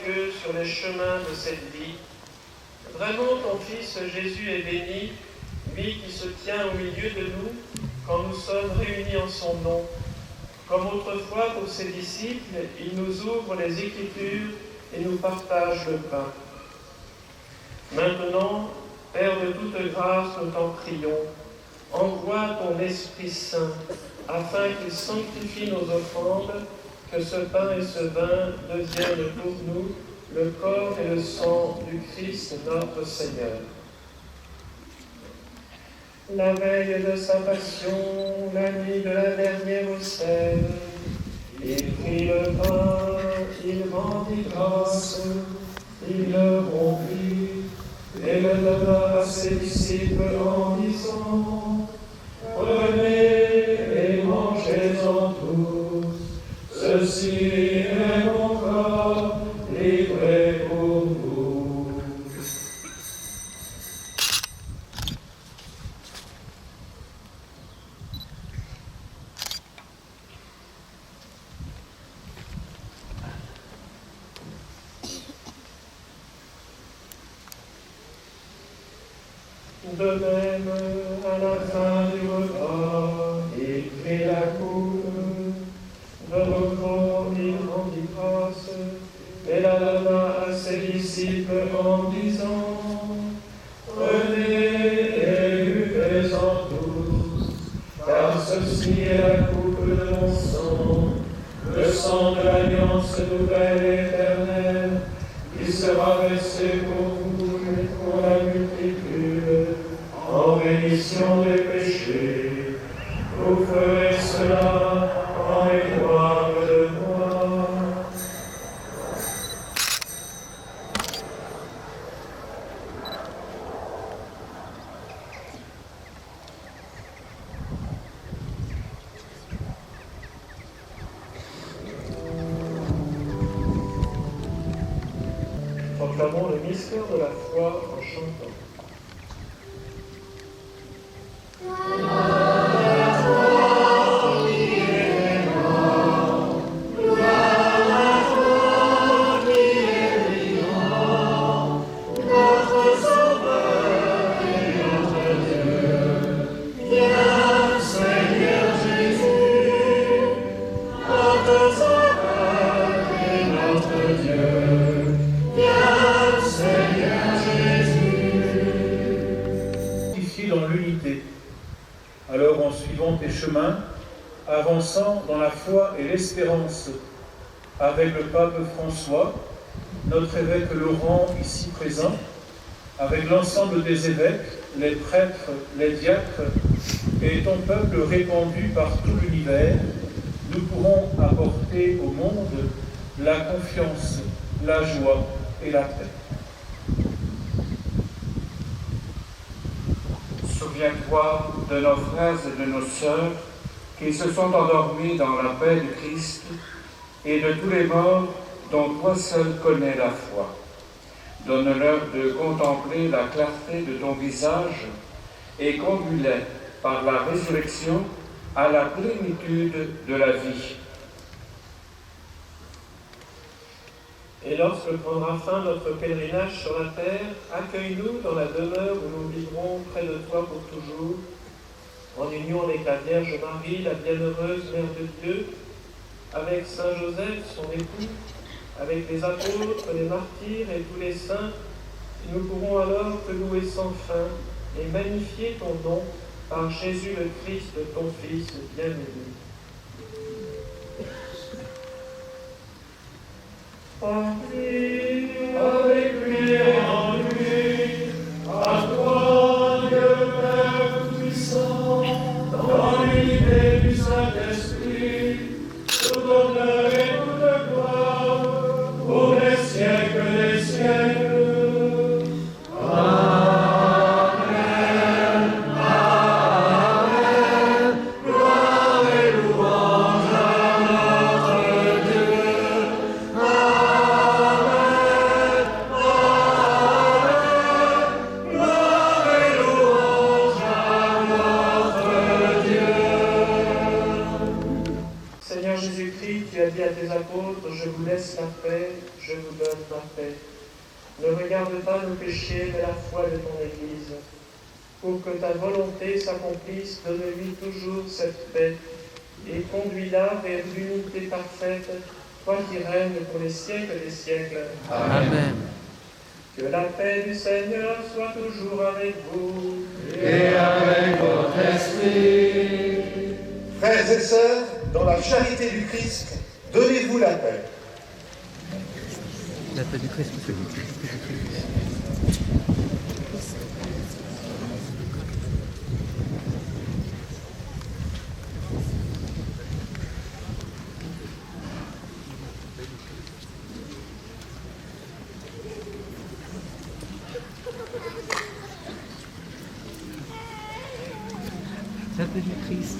eux sur les chemins de cette vie. Vraiment, ton Fils Jésus est béni, lui qui se tient au milieu de nous quand nous sommes réunis en son nom. Comme autrefois pour ses disciples, il nous ouvre les Écritures et nous partage le pain. Maintenant, Père de toute grâce, nous t'en prions, envoie ton Esprit Saint, afin qu'il sanctifie nos offrandes, que ce pain et ce vin deviennent pour nous le corps et le sang du Christ notre Seigneur. La veille de sa passion, la nuit de la dernière auxèle, il prit le pain, il rendit grâce, il le rompit et le donna à ses disciples en disant : Prenez et mangez-en tous, ceci est mon corps livré pour vous. De même, à la fin du repas, il prit la coupe. De nouveau, il rendit grâce et la donna à ses disciples en disant : Prenez et buvez-en tous, car ceci est la coupe de mon sang, le sang de l'alliance nouvelle et éternelle, qui sera versé pour vous et pour la multitude, en rémission des péchés. Vous ferez cela en mémoire de moi. Proclamons le mystère de la foi en chantant. Dans l'unité. Alors, en suivant tes chemins, avançant dans la foi et l'espérance, avec le pape François, notre évêque Laurent ici présent, avec l'ensemble des évêques, les prêtres, les diacres et ton peuple répandu par tout l'univers, nous pourrons apporter au monde la confiance, la joie et la paix. Souviens-toi de nos frères et de nos sœurs qui se sont endormis dans la paix du Christ et de tous les morts dont toi seul connais la foi. Donne-leur de contempler la clarté de ton visage et conduis-les par la résurrection à la plénitude de la vie. Et lorsque prendra fin notre pèlerinage sur la terre, accueille-nous dans la demeure où nous vivrons près de toi pour toujours, en union avec la Vierge Marie, la bienheureuse Mère de Dieu, avec Saint Joseph, son époux, avec les apôtres, les martyrs et tous les saints. Nous pourrons alors te louer sans fin et magnifier ton nom par Jésus le Christ, ton Fils bien-aimé. Avec lui et en lui, à toi, Dieu Père puissant, dans l'unité du Saint-Esprit, tout honneur et toute gloire, pour les siècles des siècles. Amen. ta paix. Ne regarde pas nos péchés, mais la foi de ton Église. Pour que ta volonté s'accomplisse, donne-lui toujours cette paix et conduis-la vers l'unité parfaite, toi qui règnes pour les siècles des siècles. Amen. Que la paix du Seigneur soit toujours avec vous. Et avec votre esprit. Frères et sœurs, dans la charité du Christ, donnez-vous la paix. La paix du Christ, c'est la paix du Christ.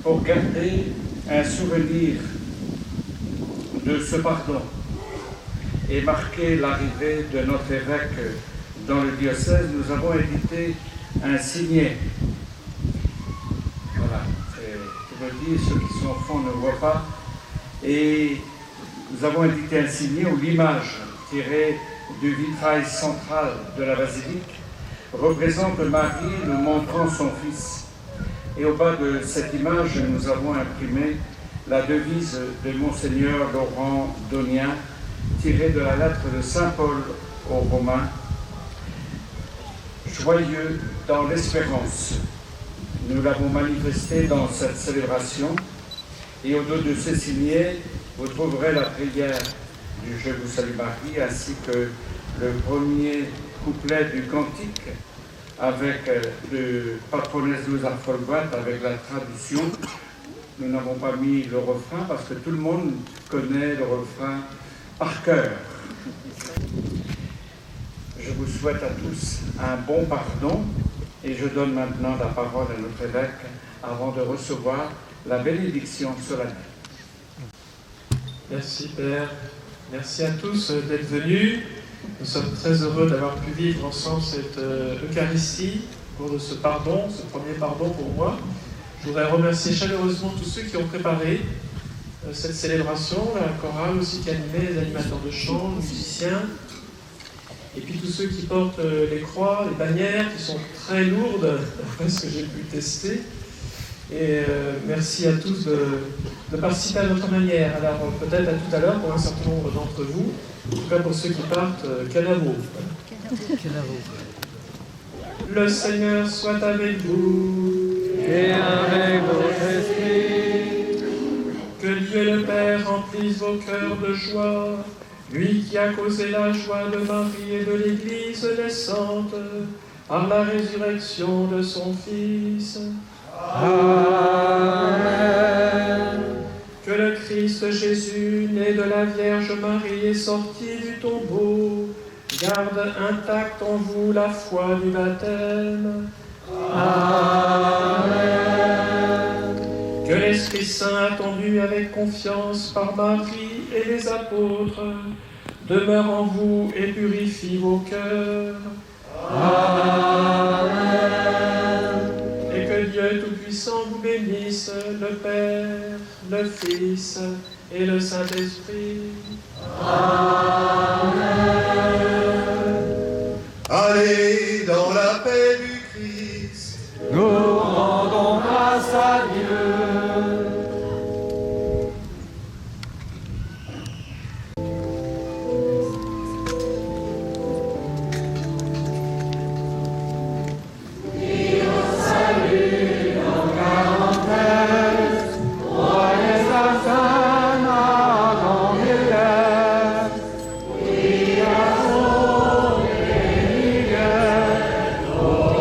pour garder un souvenir de ce pardon et marquer l'arrivée de notre évêque dans le diocèse, nous avons édité un signet. Voilà, je me dis, ceux qui sont au fond ne voient pas, Et nous avons indiqué un signet où l'image tirée du vitrail central de la basilique représente Marie nous montrant son Fils. Et au bas de cette image, nous avons imprimé la devise de Monseigneur Laurent Donien, tirée de la lettre de Saint Paul aux Romains. Joyeux dans l'espérance. Nous l'avons manifesté dans cette célébration. Et au dos de ce signet, vous trouverez la prière du Je vous salue Marie, ainsi que le premier couplet du cantique avec le Patrones nous affolgat, avec la traduction. Nous n'avons pas mis le refrain parce que tout le monde connaît le refrain par cœur. Je vous souhaite à tous un bon pardon et je donne maintenant la parole à notre évêque avant de recevoir la bénédiction solennelle. Merci Père, merci à tous d'être venus. Nous sommes très heureux d'avoir pu vivre ensemble cette Eucharistie pour ce pardon, ce premier pardon pour moi. Je voudrais remercier chaleureusement tous ceux qui ont préparé cette célébration, la chorale aussi qui animait, les animateurs de chant, les musiciens, et puis tous ceux qui portent les croix, les bannières qui sont très lourdes, après ce que j'ai pu tester. Et merci à tous de participer à votre manière. Alors peut-être à tout à l'heure pour un certain nombre d'entre vous, en tout cas pour ceux qui partent, Canavo. Le Seigneur soit avec vous. Et avec votre esprit. Que Dieu le Père remplisse vos cœurs de joie, lui qui a causé la joie de Marie et de l'Église naissante, par la résurrection de son Fils. Amen. Que le Christ Jésus, né de la Vierge Marie et sorti du tombeau, garde intacte en vous la foi du baptême. Amen. Que l'Esprit Saint, attendu avec confiance par Marie et les apôtres, demeure en vous et purifie vos cœurs. Amen. Et que Dieu Tout-Puissant vous bénisse, le Père, le Fils et le Saint-Esprit. Amen. Allez dans la paix du Christ. Nous rendons grâce à Dieu. Oh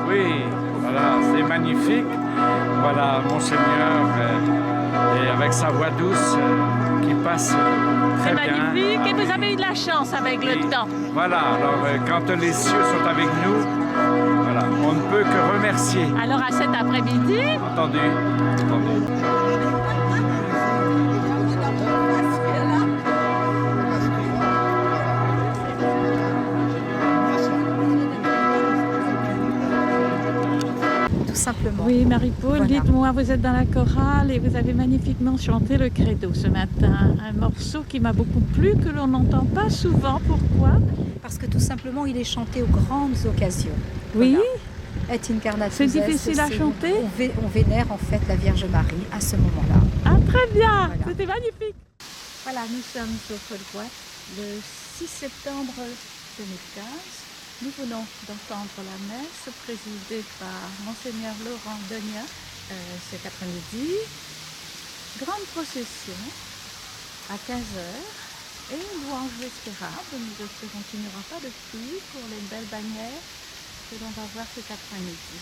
Oui, voilà, c'est magnifique. Voilà, Monseigneur, et avec sa voix douce qui passe très bien. C'est magnifique et vous avez eu de la chance avec le temps. Voilà, alors quand les cieux sont avec nous, voilà, on ne peut que remercier. Alors à cet après-midi... Entendu, entendu. Simplement. Oui, Marie-Paul, voilà. Dites-moi, vous êtes dans la chorale et vous avez magnifiquement chanté le credo ce matin. Un morceau qui m'a beaucoup plu, que l'on n'entend pas souvent. Pourquoi? Parce que tout simplement, il est chanté aux grandes occasions. Oui. Voilà. Et Incarnatus C'est difficile à chanter. On vénère en fait la Vierge Marie à ce moment-là. Ah, très bien. Voilà. C'était magnifique. Voilà, nous sommes au Folgois le 6 septembre 2015. Nous venons d'entendre la messe présidée par Monseigneur Laurent Degna cet après-midi. Grande procession à 15h et louange vespérable. Nous espérons qu'il n'y aura pas de pluie pour les belles bannières que l'on va voir cet après-midi.